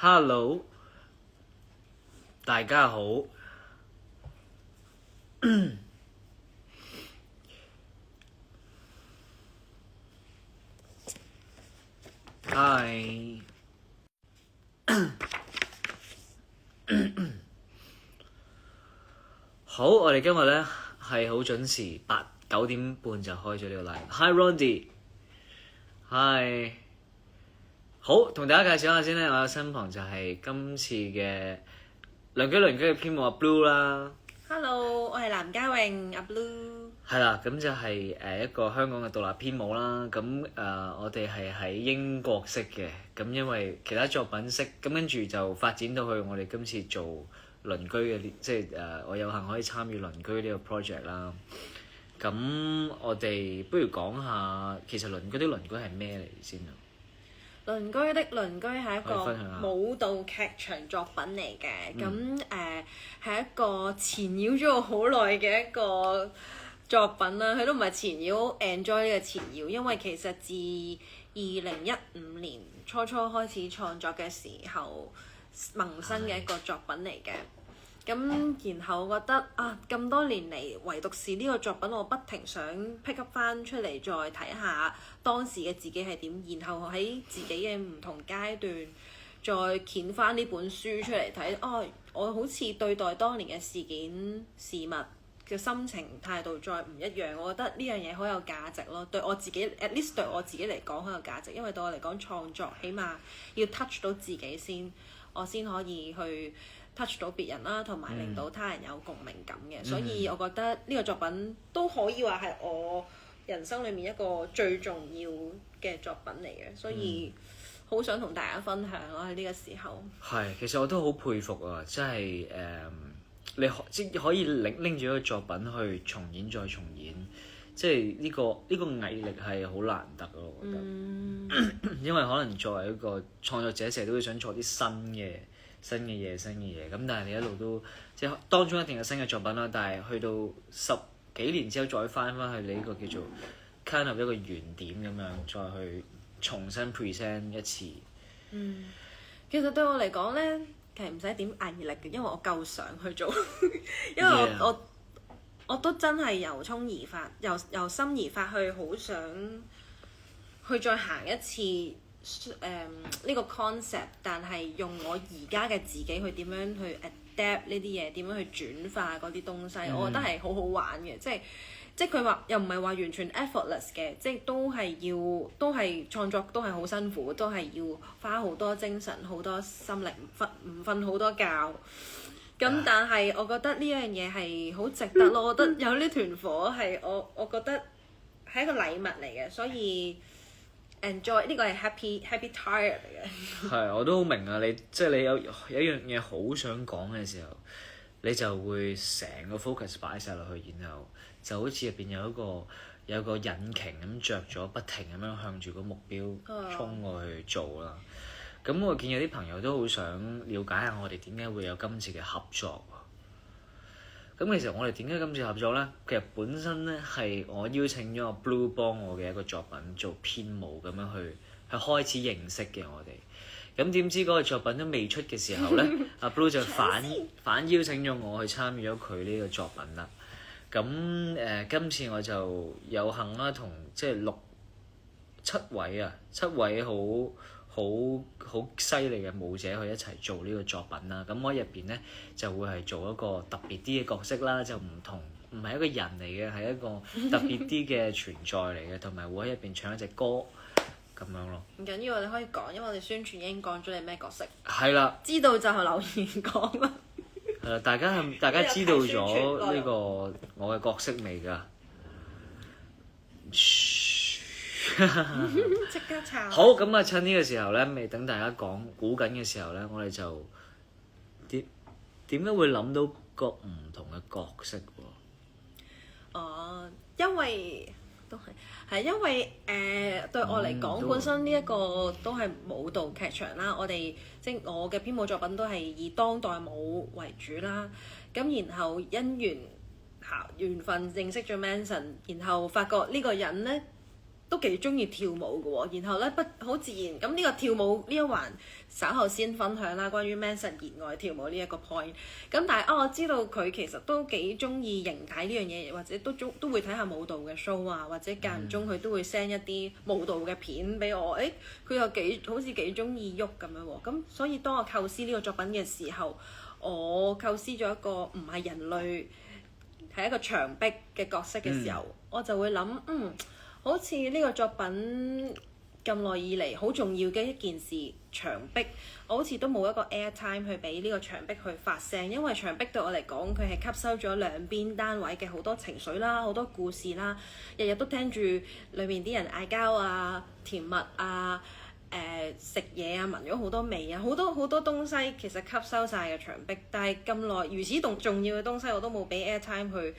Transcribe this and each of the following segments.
Hello，大家好。Hi，好，我哋今日咧係好準時9點半就開咗呢個 live。Hi Rondy，Hi，好，同大家介紹下先咧，我身旁就係今次嘅鄰居嘅編舞阿 Blue 啦。Hello，我係藍家穎阿 Blue。係啦，咁就係一個香港嘅獨立編舞啦。咁我哋係喺英國識嘅，咁因為其他作品識，咁跟住就發展到去我哋今次做鄰居嘅，即係我有幸可以參與鄰居呢個 project 啦。咁我哋不如講下，其實鄰居的鄰居係咩嚟先啊？鄰居的鄰居係一個舞蹈劇場作品嚟嘅，咁係一個纏繞咗我好耐嘅一個作品啦。佢都唔係纏繞 enjoy 呢個纏繞，因為其實自2015年初開始創作嘅時候萌生嘅一個作品嚟嘅。咁然後我覺得咁多年嚟，唯獨是呢個作品，我不停想 pick up 翻出嚟，再睇下當時嘅自己係點，然後喺自己嘅唔同階段再掀翻呢本書出嚟睇。我好似對待當年嘅事件事物嘅心情態度再唔一樣。我覺得呢樣嘢好有價值咯，對我自己 at least 對我自己嚟講好有價值，因為對我嚟講創作起碼要 touch 到自己先，我先可以去touch 到別人啦，同埋令到他人有共鳴感嘅。所以我覺得呢個作品都可以話係我人生裏面一個最重要嘅作品嚟嘅，所以好想同大家分享咯喺呢個時候。係，其實我都好佩服啊！真係你可以拎住一個作品去重演再重演，即係呢個毅力係好難得咯，我覺得。因為可能作為一個創作者，成日都會想做啲新嘢，咁但係你一路都即係當中一定有新嘅作品啦，但係去到10幾年之後再翻去你呢個叫做 kind of 一個原點咁樣，再去重新 present 一次。其實對我嚟講咧，其實唔使點毅力嘅，因為我夠想去做，因為我都真係由衷而發，由心而發去好想去再行一次。呢個 concept， 但係用我而家嘅自己去點樣去 adapt 呢啲嘢，點樣去轉化嗰啲東西，我覺得係好好玩嘅。即係佢話又唔係話完全 effortless 嘅，即係都係創作都係好辛苦，都係要花好多精神、好多心力，唔瞓好多覺。咁但係我覺得呢樣嘢係好值得咯。我覺得有呢團火係我覺得係一個禮物嚟嘅，所以enjoy 呢個係 happy tired 嚟嘅。係，我都好明啊！你有一樣嘢好想講嘅時候，你就會成個 focus 擺晒落去，然後就好似入邊有個引擎咁着咗，不停咁樣向住個目標衝過去做啦。咁我見有啲朋友都好想了解下我哋點解會有今次嘅合作。咁其實我哋點解今次合作呢？其實本身呢係我邀請咗阿 Blue 幫我嘅一個作品做編舞咁樣去開始認識嘅我哋。咁點知嗰個作品都未出嘅時候呢，阿 Blue 就反邀請咗我去參與咗佢呢個作品啦。咁今次我就有幸啦，同即係7位好犀利嘅舞者去一齊做呢個作品啦。咁我入邊咧就會係做一個特別啲嘅角色啦，就唔係一個人嚟嘅，係一個特別啲嘅存在嚟嘅，同埋會喺入邊唱一隻歌咁樣咯。唔緊要，我哋可以講，因為我哋宣傳已經講咗你咩角色。係啦。知道就留言講啦。係啦，大家知道咗呢個我嘅角色未㗎？即刻抄。好，咁趁呢個時候咧，未等大家估緊嘅時候咧，我哋就點解會諗到個唔同嘅角色喎？因為因為對我嚟講，本身呢一個都係舞蹈劇場啦。我哋即係我嘅編舞作品都係以當代舞為主啦。咁然後因緣分認識咗 Manson， 然後發覺呢個人咧都幾中意跳舞嘅喎，然後咧好自然咁呢個跳舞呢一環稍後先分享啦，關於 Manson 熱愛跳舞呢一個 point。咁但係我知道佢其實都幾中意形體呢樣嘢，或者都會睇下舞蹈嘅 show 啊，或者間唔中佢都會 send 一啲舞蹈嘅片俾我，佢又好似幾中意喐咁樣喎。咁所以當我構思呢個作品嘅時候，我構思咗一個唔係人類，係一個牆壁嘅角色嘅時候，我就會諗好似呢個作品咁耐以嚟好重要嘅一件事，牆壁，我好似都冇一個 air time 去俾呢個牆壁去發聲，因為牆壁對我嚟講，佢係吸收咗兩邊單位嘅好多情緒啦，好多故事啦，日日都聽住裏面啲人嗌交啊、甜蜜啊、食嘢啊、聞咗好多味啊，好多好多東西其實吸收晒嘅牆壁，但係咁耐如此重要嘅東西我都冇俾 air time 去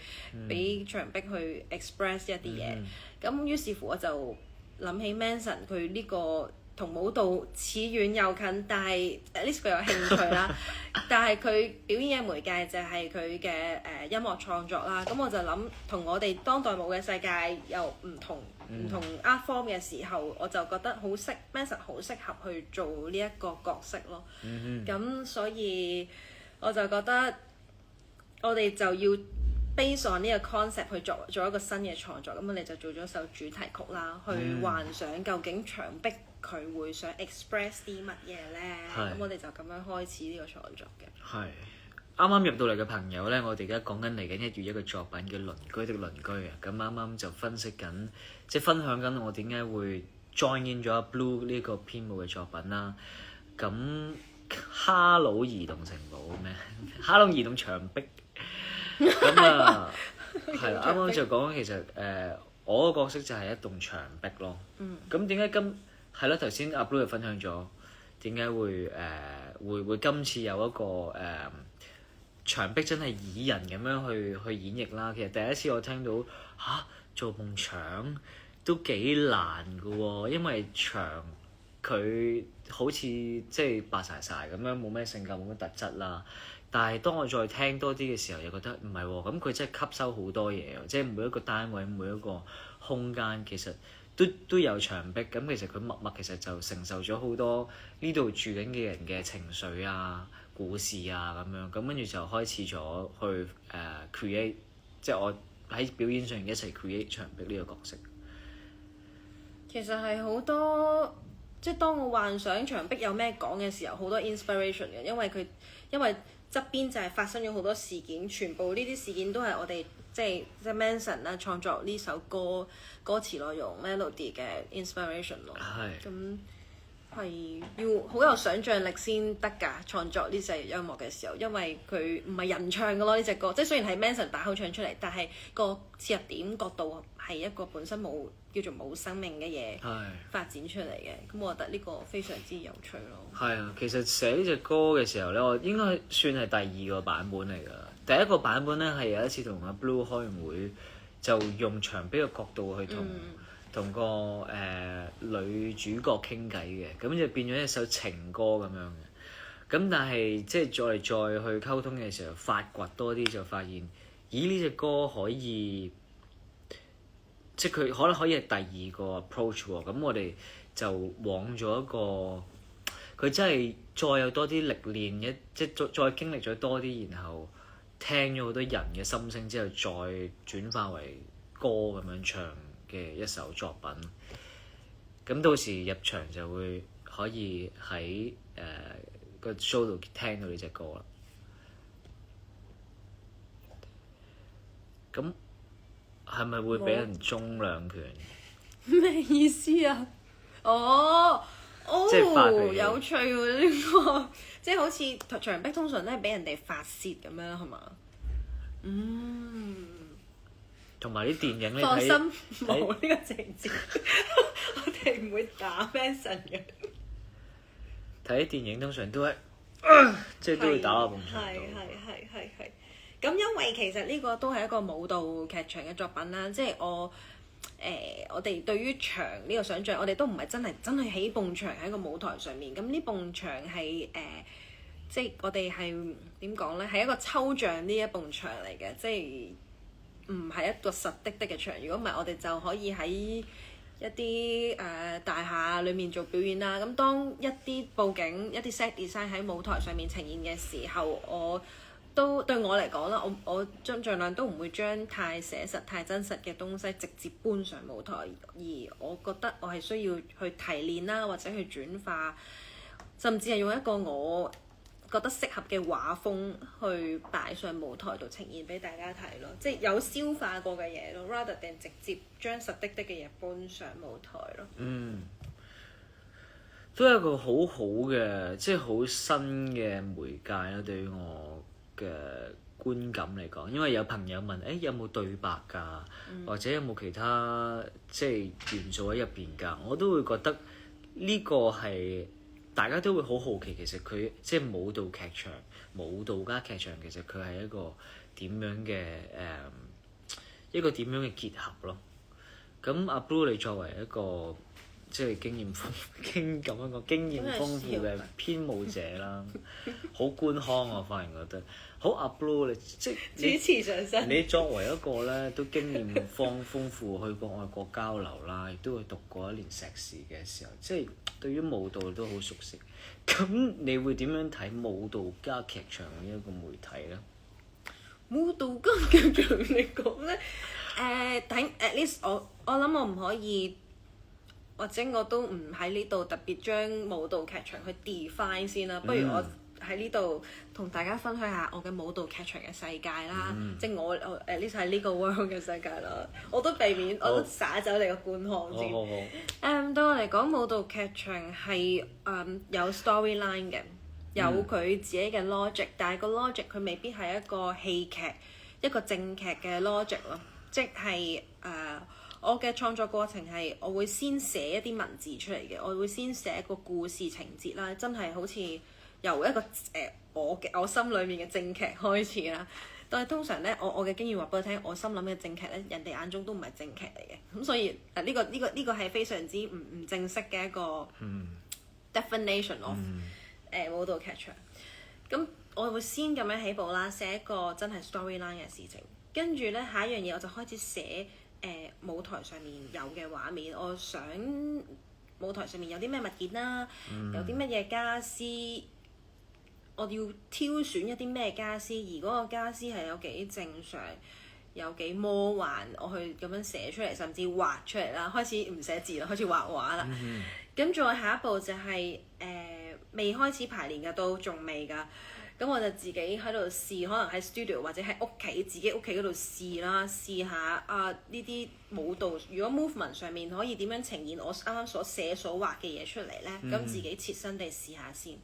俾牆壁去 express 一啲嘢。咁於是乎我就諗起 Manson 佢呢個同舞蹈似遠又近，但係 at least 佢有興趣啦。但係佢表演嘅媒介就係佢嘅音樂創作啦。咁我就諗同我哋當代舞嘅世界又唔同 art form 嘅時候，我就覺得Manson 好適合去做呢一個角色咯。咁所以我就覺得我哋就要based on 呢個 concept 去做一個新嘅創作，咁我哋就做咗首主題曲啦，去幻想究竟牆壁佢會想 express 啲乜嘢咧？咁我哋就咁樣開始呢個創作嘅。係啱啱入到嚟嘅朋友咧，我哋而家講緊嚟緊1月一個作品叫《鄰居的鄰居》啊，咁啱啱就分析緊，即係分享緊我點解會 join in 咗 Blue 呢個編舞嘅作品啦。咁哈佬移動城堡咩？哈佬移動牆壁。咁啊，係啦，啱啱就講其實我個角色就係一棟牆壁咯。咁點解係啦？頭先阿 Blue 又分享咗點解會今次有一個牆壁真係擬人咁樣去演繹啦。其實第一次我聽到做埲牆都幾難㗎喎，因為牆佢好似即係白晒咁樣，冇咩性格，冇咩特質啦。但係當我再聽多啲嘅時候，又覺得唔係喎，咁佢真係吸收好多嘢，即係每一個單位、每一個空間其實都有牆壁，咁其實佢默默其實就承受咗好多呢度住緊嘅人嘅情緒啊、故事啊咁樣，咁跟住就開始咗去create， 即係我喺表演上一齊 create 牆壁呢個角色。其實係好多，即係當我幻想牆壁有咩講嘅時候，好多 inspiration 嘅，因為側邊就係發生咗好多事件，全部呢啲事件都係我哋即係 Manson 啦創作呢首歌詞內容 melody 嘅 inspiration 咯。咁係要好有想像力先得㗎，創作呢隻音樂嘅時候，因為佢唔係人唱㗎咯呢隻歌，即係雖然係 Manson 把口唱出嚟，但係個切入點角度係一個本身叫做冇生命嘅嘢發展出嚟嘅，咁我覺得呢個非常之有趣咯。係啊，其實寫呢隻歌嘅時候咧，我應該算係第2個版本嚟㗎。第一個版本咧係有一次同阿 Blue 開完會，就用牆壁嘅角度去同個女主角傾偈嘅，咁就變咗一首情歌咁樣嘅。咁但係即係再去溝通嘅時候，發掘多啲就發現，咦呢隻歌可以。即係佢可能可以係第2個 approach 喎，咁我哋就往咗一個，佢真係再有多啲歷練即係再經歷咗多啲，然後聽咗好多人嘅心聲之後，再轉化為歌咁樣唱嘅一首作品。咁到時入場就會可以喺個 show 度聽到呢隻歌啦。咁係咪會俾人中2拳？咩意思啊？即係有趣喎呢個，即係好似牆壁通常都係俾人哋發泄咁樣係嘛？同埋啲電影咧，放心冇呢個情節，我哋唔會打 Manson 嘅。睇啲電影通常都係，即係都會打落埲牆度。係。咁因為其實呢個都係一個舞蹈劇場嘅作品啦，即係我哋對於牆呢個想像，我哋都唔係真係起埲牆喺個舞台上面。咁呢埲牆係即係我哋係點講咧？係一個抽象呢一埲牆嚟嘅，即係唔係一個實的嘅牆。如果唔係，我哋就可以喺一啲大廈裡面做表演啦。咁當一啲佈景、一啲 set design 喺舞台上面呈現嘅時候，我都對我嚟講啦，我盡量都唔會將太寫實、太真實嘅東西直接搬上舞台，而我覺得我係需要去提煉啦，或者去轉化，甚至係用一個我覺得適合嘅畫風去擺上舞台度呈現俾大家睇咯，即係有消化過嘅嘢咯 rather than 直接將實的嘅嘢搬上舞台咯。都係一個好好嘅，即係好新嘅媒介啦。對於我嘅觀感嚟講，因為有朋友問，有冇對白㗎，或者有冇其他即係元素喺入邊㗎，我都會覺得呢個係。大家都會好好奇，其實佢即係舞蹈劇場、舞蹈加劇場，其實佢係一個點樣嘅一個點樣嘅結合咯。咁阿 Blue 你作為一個即係經驗豐富嘅編舞者啦，好官腔我反而覺得。好阿 Blue 你即係主持上身。你作為一個咧都經驗豐富，去過外國交流啦，亦都會讀過一年碩士嘅時候，即係對於舞蹈都好熟悉。咁你會點樣睇舞蹈加劇場呢一個媒體咧？舞蹈加劇場嚟講咧，at least 我諗我唔可以，或者我都唔喺呢度特別將舞蹈劇場去 define 先啦。不如我喺呢度同大家分享下我嘅舞蹈劇場嘅世界啦，即係我 at least 喺呢個 world 嘅世界啦。我都避免，我都灑走你個觀看先。對我嚟講，舞蹈劇場係有 storyline 嘅，有佢自己嘅 logic，但係個 logic 佢未必係一個戲劇、一個正劇嘅 logic 咯，即係我嘅創作過程係我會先寫一啲文字出嚟嘅，我會先寫一個故事情節啦，真係好似由一個我心裡面嘅正劇開始啦。但係通常咧，我嘅經驗話俾我聽，我心諗嘅正劇咧，人哋眼中都唔係正劇嚟嘅。咁所以呢個係非常之唔正式嘅一個 definition of 舞蹈劇場。咁我會先咁樣起步啦，寫一個真係 storyline 嘅事情，跟住咧下一樣嘢我就開始寫舞台上面有嘅畫面，我想舞台上面有啲咩物件啦，有啲乜嘢傢俬。我要挑選一啲咩傢俬，而嗰個傢俬係有幾正常，有幾魔幻，我去咁樣寫出嚟，甚至畫出嚟啦。開始唔寫字啦，開始畫畫啦。咁再下一步就係未開始排練㗎，都仲未㗎。咁我就自己喺度試，可能喺 studio 或者喺屋企自己屋企嗰度試啦，試下呢啲舞蹈，如果 movement 上面可以點樣呈現我啱啱所寫所畫嘅嘢出嚟咧？咁自己切身地試下先。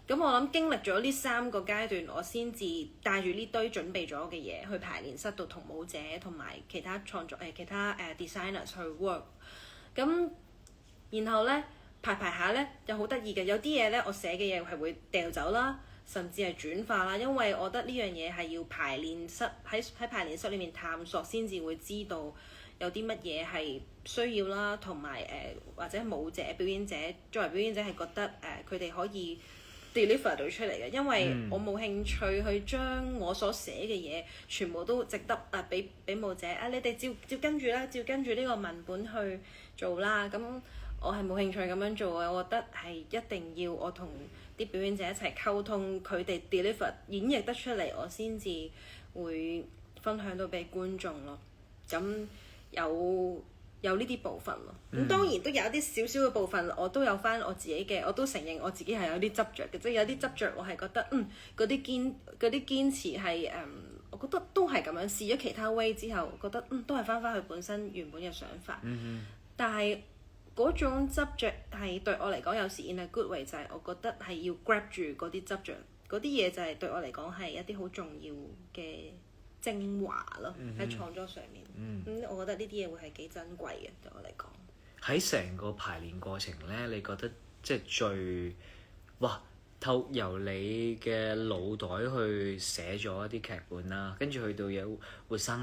咁我諗經歷咗呢3個階段，我先至帶住呢堆準備咗嘅嘢去排練室度同舞者同埋其他創作其他designers 去 work。咁然後咧排下咧又好得意嘅，有啲嘢咧我寫嘅嘢係會掉走啦，甚至係轉化啦，因為我覺得呢樣嘢係要排練室喺排練室裏面探索先至會知道有啲乜嘢係需要啦，同埋或者舞者表演者作為表演者係覺得佢哋可以deliver 到出嚟嘅，因為我冇興趣去將我所寫嘅嘢全部都值得俾舞者你哋照跟住啦，照跟住呢個文本去做啦。咁我係冇興趣咁樣做嘅，我覺得係一定要我同啲表演者一齊溝通，佢哋 deliver 演繹得出嚟，我先至會分享到俾觀眾咯。咁有呢啲部分咯，咁當然都有一啲少少嘅部分，我都有翻我自己嘅，我都承認我自己係有啲執着嘅，即係有啲執着，我係覺得嗰啲堅持係我覺得都係咁樣，試咗其他 way 之後，覺得都係翻去本身原本嘅想法。但係嗰種執著係對我嚟講，有時 in a good way 就係我覺得係要 grab 住嗰啲執着，嗰啲嘢就係對我嚟講係一啲好重要嘅精華咯，喺創作上面。我覺得呢啲嘢會係幾珍貴嘅，對我嚟講。喺成個排練過程咧，你覺得即係最由你嘅腦袋去寫咗一啲劇本啦，跟住去到有活生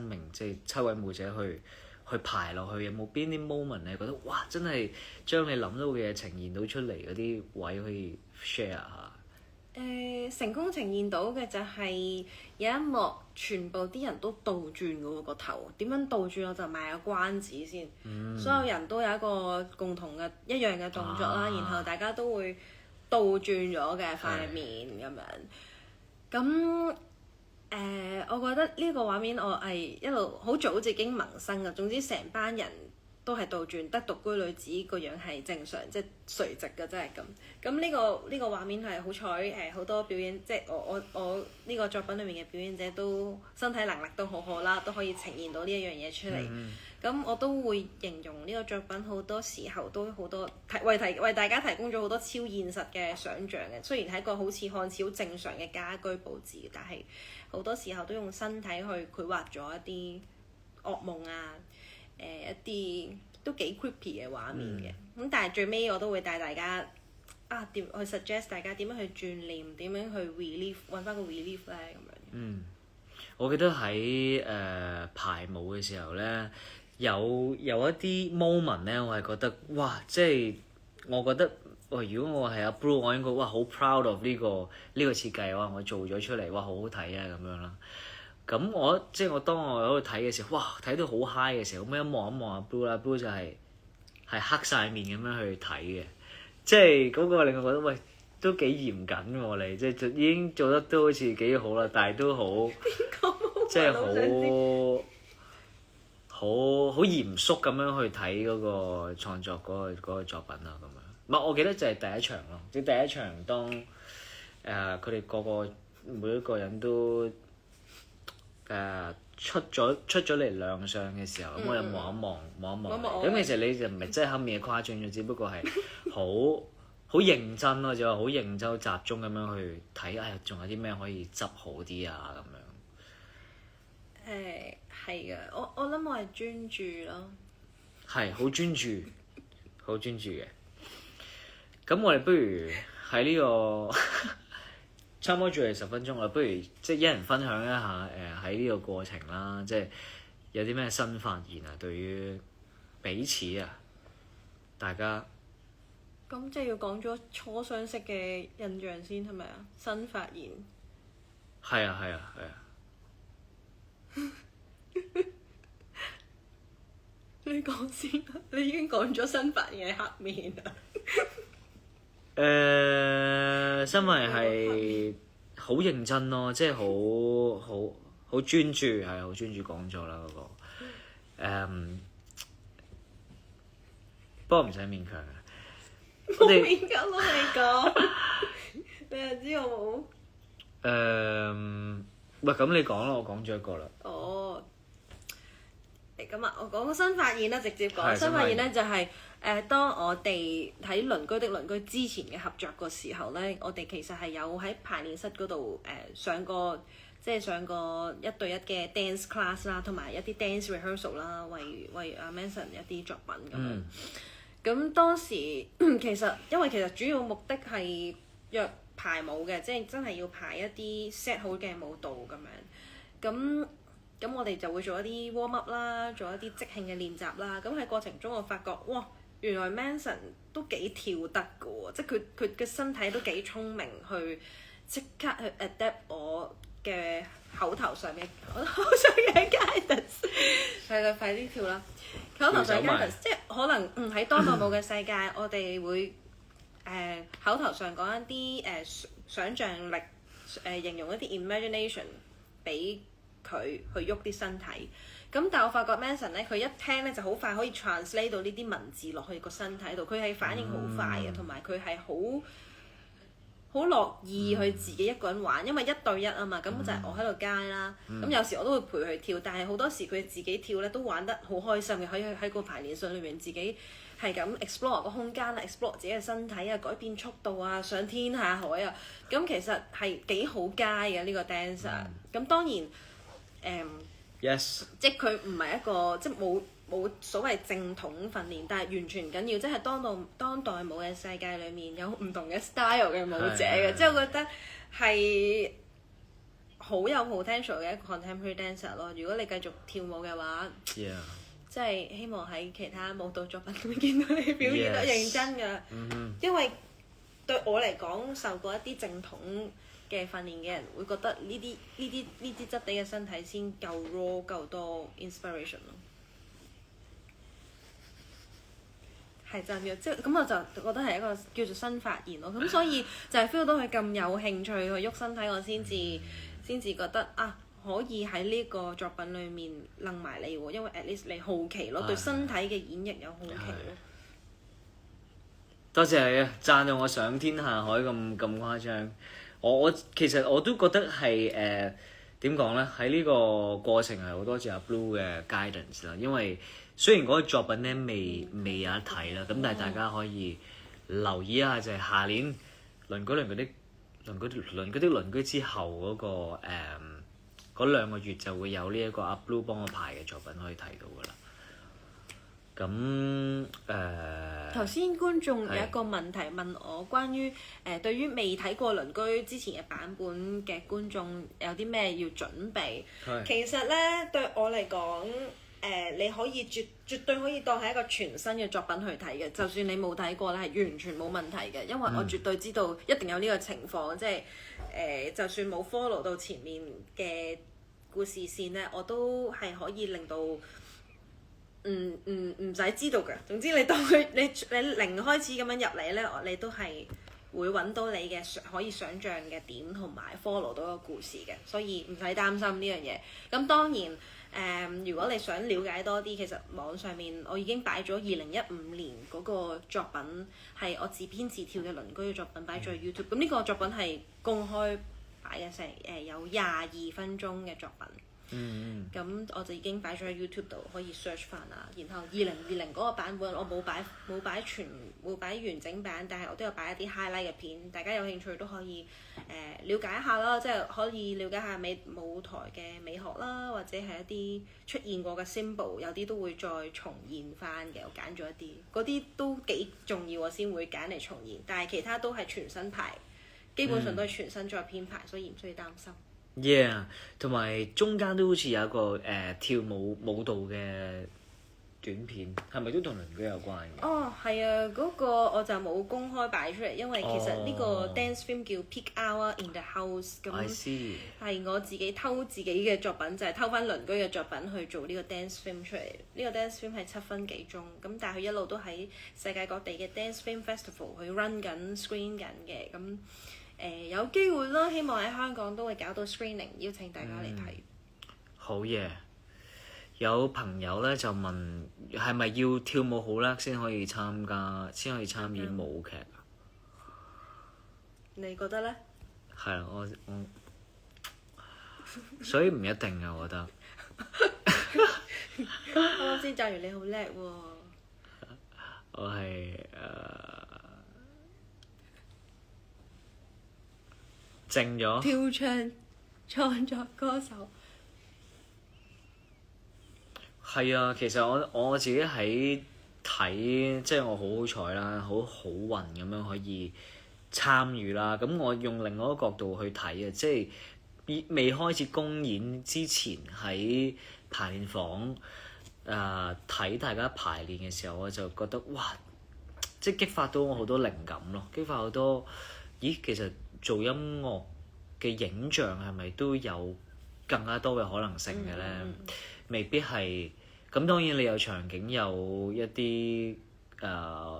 命，即係7位舞者去排落去，有冇邊啲 moment 你覺得哇真係將你諗到嘅嘢呈現到出嚟嗰啲位可以 share 下？成功呈現到嘅就係有一幕全部啲人都倒轉嘅喎個頭，點樣倒轉我就賣個關子先。所有人都有一個共同嘅一樣嘅動作啦，然後大家都會倒轉咗嘅塊面咁樣。咁我覺得呢個畫面我係一路好早就已經萌生嘅。總之成班人都係倒轉，得獨居女子個樣係正常，即係垂直嘅，真係咁。咁呢個畫面係好彩好多表演，即係我呢個作品裏面嘅表演者都身體能力都好好啦，都可以呈現到呢一樣嘢出嚟。咁我都會形容呢個作品好多時候都好多為大家提供咗好多超現實嘅想像嘅。雖然係一個好似看似好正常嘅家居佈置，但係好多時候都用身體去繪畫咗一啲噩夢啊。一啲都幾 creepy 嘅畫面嘅，咁但係最尾我都會帶大家點去 suggest 大家點樣去轉念，點樣去 relief 揾翻個 relief 咧咁樣。我記得喺排舞嘅時候咧，有一啲 moment 咧，我係覺得哇，即係我覺得如果我係阿 Blue，我應該好 proud of 呢個設計，我做咗出嚟，好好睇啊咁樣啦。咁我當我喺度睇嘅時候，哇睇到好 high 嘅時候，咁一望阿 Blue 啦，Blue 就係黑晒面咁樣去睇嘅，即係嗰個令我覺得喂都幾嚴謹喎你，即係已經做得都好似幾好啦，但係都好即係好嚴肅咁樣去睇嗰個創作嗰個作品啊咁樣。唔係我記得就係第一場咯，即係第一場當佢哋個個每一個人都。出咗嚟亮相嘅時候，咁我又望一望，咁其實你就唔係真係黑面誇張咗，只不過係好認真咯，就話好認真集中咁樣去睇，仲有啲咩可以執好啲啊咁樣。係嘅，我諗我係專注咯。係好專注，好專注嘅。咁我哋不如喺呢個差唔多仲係10分鐘啦，不如即係一人分享一下喺呢個過程啦，即係有啲咩新發現啊？對於彼此啊，大家咁即係要講咗初相識嘅印象先係咪啊？新發現係啊。你講先啦，你已經講咗新發現係黑面啦。新發現係好認真咯，即係好專注，係好專注講咗啦嗰個。不過唔使勉強嘅。我勉強咯，你講，你又知我冇？喂，咁你講啦，我講咗一個啦。咁啊，我講個新發現啦，直接講新發現咧就係當我哋喺鄰居的鄰居之前嘅合作個時候咧，我哋其實係有喺排練室嗰度上過一對一嘅 dance class 啦，同埋一啲 dance rehearsal 啦，為阿 Manson 一啲作品咁樣。咁當時其實主要目的係約排舞嘅，即係真係要排一啲 set 好嘅舞蹈咁樣。咁我哋就會做一啲 warm up 啦，做一啲即興嘅練習啦。咁喺過程中我發覺，哇，原來 Manson 都幾跳得㗎喎，即係佢嘅身體都幾聰明，去即刻去 adapt 我嘅口頭上嘅 guidance。係啦，快啲跳啦！口頭上嘅 guidance，即係可能喺當代舞嘅世界，我哋會口頭上講一啲想像力，形容一啲 imagination 俾佢去喐啲身體，咁但係我發覺 Manson 咧，佢一聽咧就好快可以 translate 到呢啲文字落去個身體度，佢係反應好快嘅，同埋佢係好樂意去自己一個人玩，因為1對1啊嘛，咁就係我喺度街啦，咁有時我都會陪佢跳，但係好多時佢自己跳咧都玩得好開心嘅，可以喺個排練室裏面自己係咁 explore 個空間啦 ，explore 自己嘅身體啊，改變速度啊，上天下海啊，咁其實係幾好街嘅呢個 dancer，咁當然。Yes. 即係佢唔係一個即係冇所謂正統訓練，但係完全唔緊要，即係當代舞嘅世界裏面有唔同嘅 style 嘅舞者嘅，即係我覺得係好有 potential 嘅一個 contemporary dancer 咯。如果你繼續跳舞嘅話，即係希望喺其他舞蹈作品裏面見到你表現得認真㗎，因為對我嚟講，受過一啲正統嘅訓練嘅人會覺得呢啲質地嘅身體先夠 raw 夠多 inspiration 咯。係真嘅，即係咁我就覺得係一個叫做新發現咯。咁所以就係 feel 到佢咁有興趣去喐身體，我先至覺得啊，可以喺呢個作品裡面楞埋你喎，因為 at least 你好奇咯，對身體嘅演繹有好奇咯。多謝你啊！讚到我上天下海咁誇張。我其實我都覺得係點講咧？喺呢個過程係好多謝阿 Blue 嘅 guidance 啦。因為雖然嗰個作品咧未有得睇啦，咁但係大家可以留意一下，就係下年鄰居的鄰居之後嗰個嗰2個月就會有呢一個阿 Blue 幫我排嘅作品可以睇到㗎啦。咁頭先觀眾有一個問題問我，關於對於未睇過鄰居之前嘅版本嘅觀眾有啲咩要準備？其實咧對我嚟講，你可以絕對可以當係一個全新嘅作品去睇嘅，就算你冇睇過咧，係完全冇問題嘅，因為我絕對知道一定有呢個情況，即係就算冇 follow 到前面嘅故事線咧，我都係可以令到唔使知道嘅。總之你當佢你零開始咁樣入嚟咧，你都係會揾到你嘅可以想像嘅點同埋 follow 到個故事嘅，所以唔使擔心呢樣嘢。咁當然。如果你想了解多啲，其實網上面我已經擺咗2015年嗰個作品，係我自編自跳嘅鄰居嘅作品擺咗喺 YouTube。咁呢個作品係公開擺嘅，成有22分鐘嘅作品。咁我就已經擺咗喺 YouTube 度，可以 search 翻啦。然後2020嗰個版本我冇擺完整版，但係我都有擺一啲 highlight 嘅片，大家有興趣都可以了解一下啦，即係可以了解下舞台嘅美學啦，或者係一啲出現過嘅 symbol， 有啲都會再重現翻嘅。我揀咗一啲，嗰啲都幾重要，我先會揀嚟重現。但係其他都係全新排，基本上都係全新再編排，所以唔需要擔心。Yeah， 同埋中間都好似有一個跳舞蹈嘅短片，係咪都同鄰居有關嘅？哦，係啊，嗰個我就冇公開擺出嚟，因為其實呢個 dance film 叫 Peak Hour in the House， 咁係我自己偷自己嘅作品，就係偷翻鄰居嘅作品去做呢個 dance film 出嚟。呢個 dance film 係7分幾鐘，咁但係佢一路都喺世界各地嘅 dance film festival 去 run 緊 screen 緊嘅，咁有機會啦，希望喺香港都會搞到 screening， 邀請大家嚟睇。好嘢！有朋友咧就問係咪要跳舞好叻先可以參演舞劇啊？你覺得咧？係啊，我所以唔一定啊，我覺得。啱先讚完你好叻喎！我係靜咗。跳唱創作歌手。係啊，其實我自己喺睇，即係我好好彩啦，好運咁樣可以參與啦。咁我用另外一個角度去睇啊，即係未開始公演之前喺排練房睇大家排練嘅時候，我就覺得哇！即係激發到我好多靈感咯，激發好多。咦，其實做音樂嘅影像係咪都有更加多嘅可能性嘅咧？未必係。咁當然你有場景，有一啲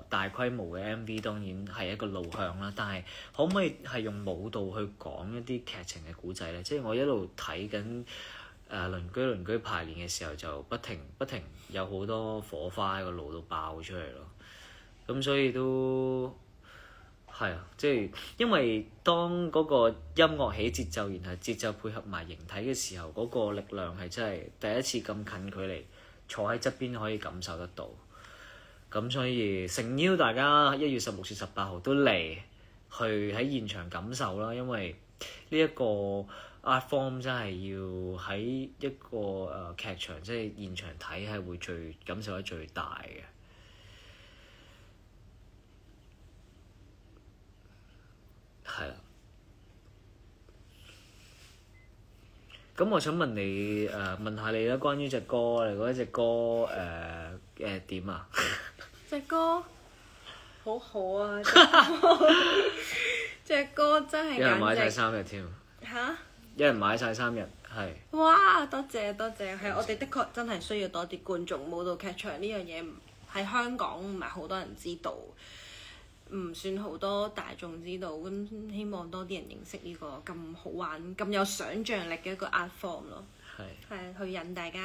大規模嘅 MV， 當然係一個路向啦。但係可唔可以係用舞蹈去講一啲劇情嘅故仔咧？即係我一路睇緊鄰居排練嘅時候，就不停有好多火花喺個腦度爆出嚟咯。咁所以都係啊，即係因為當嗰個音樂起節奏，然後節奏配合埋形體嘅時候，嗰個力量係真係第一次咁近距離坐喺側邊可以感受得到。咁所以誠邀大家1月16至18號都嚟去喺現場感受啦，因為呢一個 art form 真係要喺一個劇場，即係現場睇係會最感受得最大嘅。係啦，咁我想問你問下你啦，關於隻歌，你覺得隻歌點啊？隻歌好好啊！隻歌真係有人買晒簡直3日添。嚇！有人買晒3日，係。哇！多謝多謝，係我哋的確真係需要多啲觀眾。舞蹈劇場呢樣嘢喺香港唔係好多人知道，唔算好多大眾知道。咁希望多啲人認識呢個咁好玩、咁有想像力嘅一個 art form 咯。係。係去引大家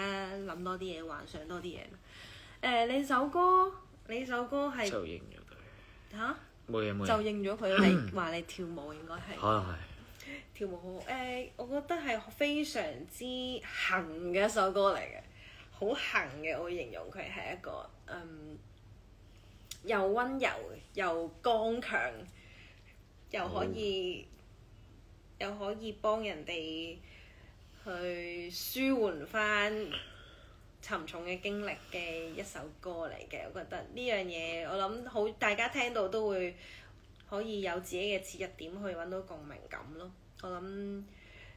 諗多啲嘢，幻想多啲嘢。你首歌係就認咗佢。嚇？冇嘢冇嘢。就認咗佢，你話你跳舞應該係。可能係。跳舞好我覺得係非常之行嘅一首歌嚟嘅，好行嘅，我會形容佢係一個又温柔又剛強，又可以幫人哋去舒緩翻沉重嘅經歷嘅一首歌嚟嘅。我覺得呢樣嘢我諗好大家聽到都會可以有自己嘅切入點去揾到共鳴感咯。我諗，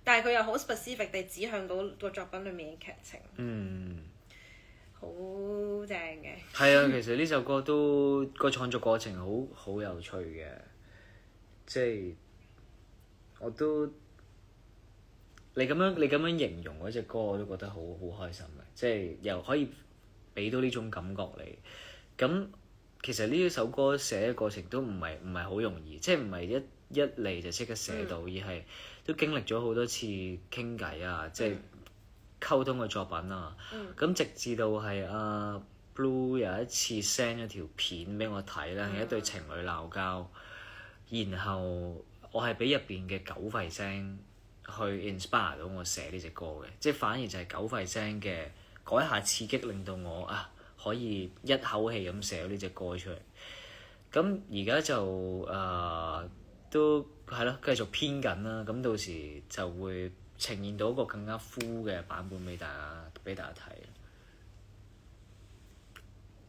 但係佢又好 specific 地指向到個作品裏面嘅劇情。好正嘅。係啊，其實呢首歌都個創作過程好有趣嘅，即係我都你咁樣形容嗰隻歌，我都覺得好開心嘅，即係又可以俾到呢種感覺你。咁其實呢一首歌寫嘅過程都唔係好容易，即係唔係一嚟就即刻寫到，而係都經歷咗好多次傾偈啊，即係溝通嘅作品啊。咁直至到係阿 Blue 有一次 send 咗條片俾我睇啦，係一對情侶鬧交，然後我係俾入邊嘅狗吠聲去 inspire 到我寫呢隻歌嘅，即係反而就係狗吠聲嘅嗰一下刺激，令到我可以一口氣咁寫咗呢隻歌出嚟。咁而家就都係咯，繼續編緊啦。咁到時就會呈現到一個更加 full 嘅版本俾大家睇。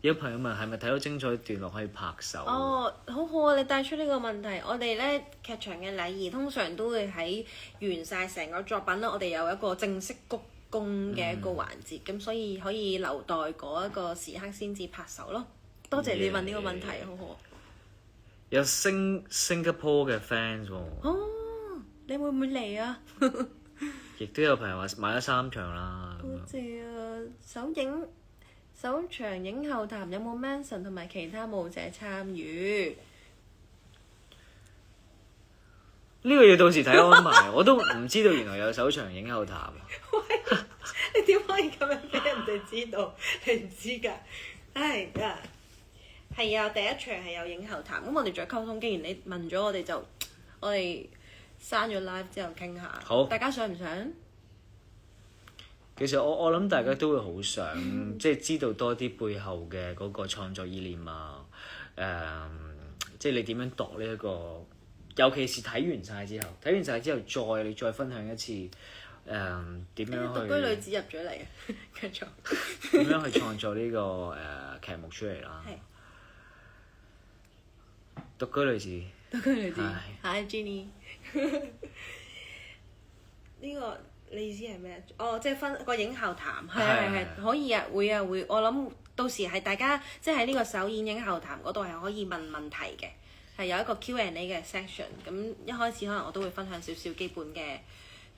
有朋友問係咪睇到精彩段落可以拍手？哦，好好啊！你帶出呢個問題，我哋咧劇場嘅禮儀通常都會喺完晒成個作品啦，我哋有一個正式鞠躬嘅一個環節，咁所以可以留待嗰一個時刻先至拍手咯。多謝你問呢個問題，好好。有Singapore 嘅 fans 喎。哦，你會唔會嚟啊？亦都有朋友話買咗3場啦。多謝啊！首場影後談有冇 Manson 同埋其他舞者參與？呢個要到時睇安排，我都唔知道原來有首場影後談。喂，你點可以咁樣俾人哋知道？你唔知㗎？唉呀！係啊，第一場係有影後談，咁我哋再溝通。既然你問咗，我哋刪咗 live 之後傾下。好。大家想唔想？其實我諗大家都會好想，即係知道多啲背後嘅嗰個創作意念啊。即係你點樣度呢一個？尤其是睇完晒之後，你再分享一次，點樣去？獨居女子入咗嚟啊！繼續。點樣去創作呢個劇目出嚟啦？獨居女子。Hi Jenny。呢個你意思係咩？哦，即係分個影後談，係可以啊，會啊會。我諗到時係大家即係喺呢個首演影後談嗰度係可以問問題嘅，係有一個 Q&A 嘅 section。咁一開始可能我都會分享少少基本嘅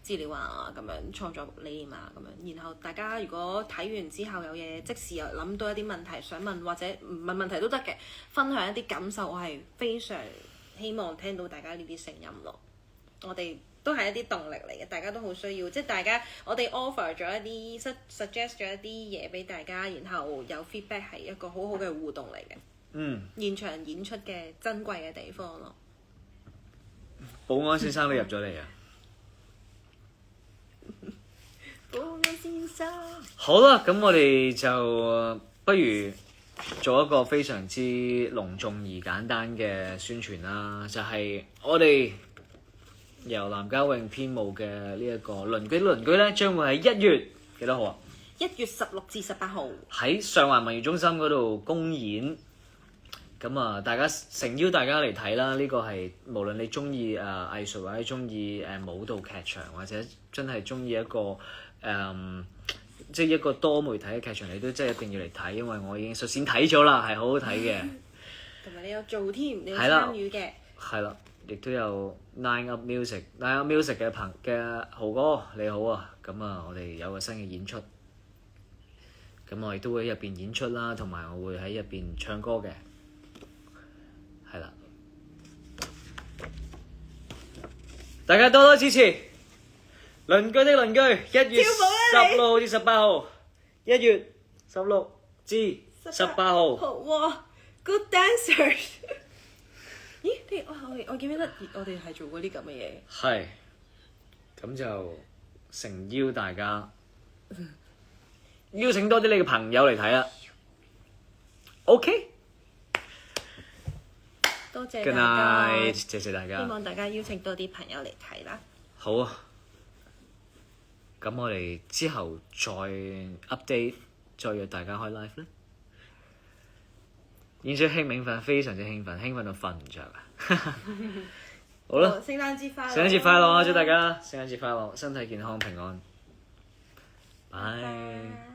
資料啊，咁樣創作理念啊，咁樣。然後大家如果睇完之後有嘢即時又諗到一啲問題想問，或者唔問問題都得嘅，分享一啲感受，我係非常希望聽到大家呢啲聲音咯。我哋都係一啲動力嚟嘅，大家都好需要，即係大家我哋 offer 咗一啲 suggest 咗一啲嘢俾大家，然後有 feedback 係一個好好嘅互動嚟嘅。現場演出嘅珍貴嘅地方咯。保安先生都入咗嚟啊！保安先生。好啦，咁我哋就不如做一個非常之隆重而簡單嘅宣傳啦，就係我哋由藍家穎編舞嘅呢一個鄰居咧，將會喺1月幾多號啊？1月16至18號喺上環文娛中心嗰度公演。咁啊，誠邀大家嚟睇啦！呢個係無論你中意藝術或者中意舞蹈劇場，或者真係中意一個即係一個多媒體嘅劇場，你都真係一定要嚟睇，因為我已經率先睇咗啦，係好好睇嘅。同埋你有做添，你有參與嘅。係啦，亦都有 Nine Up Music，Nine Up Music 嘅豪哥你好啊，咁啊我哋有個新嘅演出，咁我亦都會喺入邊演出啦，同埋我會喺入邊唱歌嘅，係啦，大家多多支持，鄰居的鄰居，1月16號至18號，1月16至18號。好喎，Good dancers 咦？我記唔記得我哋係做過啲咁嘅嘢？係，咁就誠邀大家邀請多啲你嘅朋友嚟睇啦。OK，多謝 Good 大 night，家，謝謝大家。希望大家邀請多啲朋友嚟睇啦。好啊，咁我哋之後再 update，再約大家開 live 咧。演出興奮，非常之興奮到瞓唔着啊！好啦，聖誕節快樂！聖誕節快樂啊！祝大家聖誕節快樂，身體健康平安。拜。